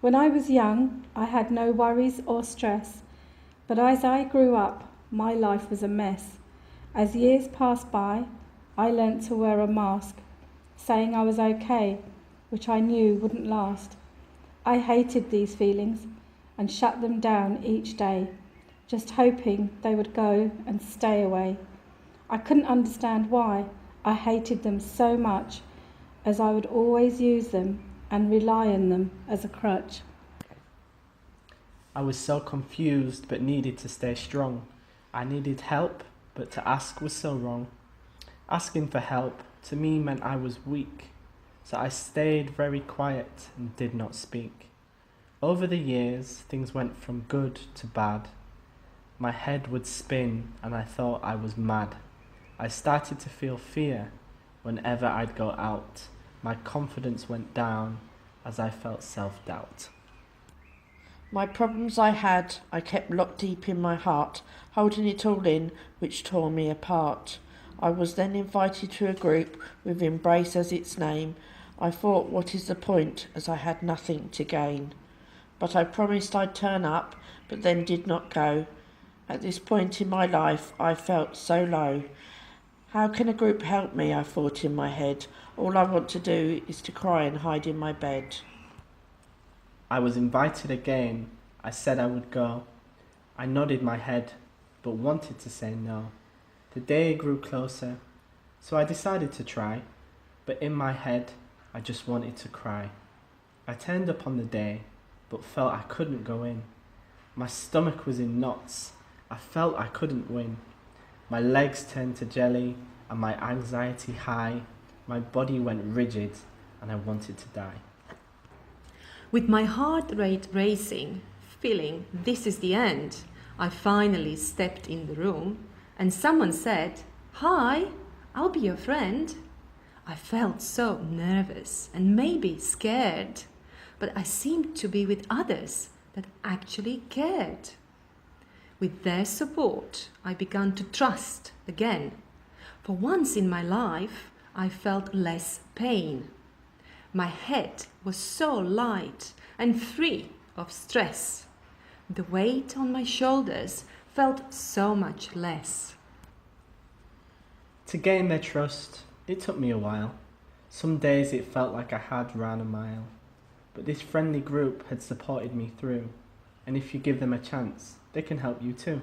When I was young, I had no worries or stress, but as I grew up, my life was a mess. As years passed by, I learnt to wear a mask, saying I was okay, which I knew wouldn't last. I hated these feelings and shut them down each day, just hoping they would go and stay away. I couldn't understand why I hated them so much, as I would always use them and rely on them as a crutch. I was so confused but needed to stay strong. I needed help, but to ask was so wrong. Asking for help to me meant I was weak, so I stayed very quiet and did not speak. Over the years, things went from good to bad. My head would spin and I thought I was mad. I started to feel fear whenever I'd go out. My confidence went down as I felt self-doubt. My problems I had, I kept locked deep in my heart, holding it all in, which tore me apart. I was then invited to a group with Embrace as its name. I thought, what is the point, as I had nothing to gain. But I promised I'd turn up, but then did not go. At this point in my life, I felt so low. How can a group help me, I thought in my head. All I want to do is to cry and hide in my bed. I was invited again. I said I would go. I nodded my head, but wanted to say no. The day grew closer, so I decided to try, but in my head, I just wanted to cry. I turned up on the day, but felt I couldn't go in. My stomach was in knots. I felt I couldn't win. My legs turned to jelly and my anxiety high. My body went rigid and I wanted to die. With my heart rate racing, feeling this is the end, I finally stepped in the room and someone said, "Hi, I'll be your friend." I felt so nervous and maybe scared, but I seemed to be with others that actually cared. With their support, I began to trust again. For once in my life, I felt less pain. My head was so light and free of stress. The weight on my shoulders felt so much less. To gain their trust, it took me a while. Some days it felt like I had run a mile. But this friendly group had supported me through, and if you give them a chance, they can help you too.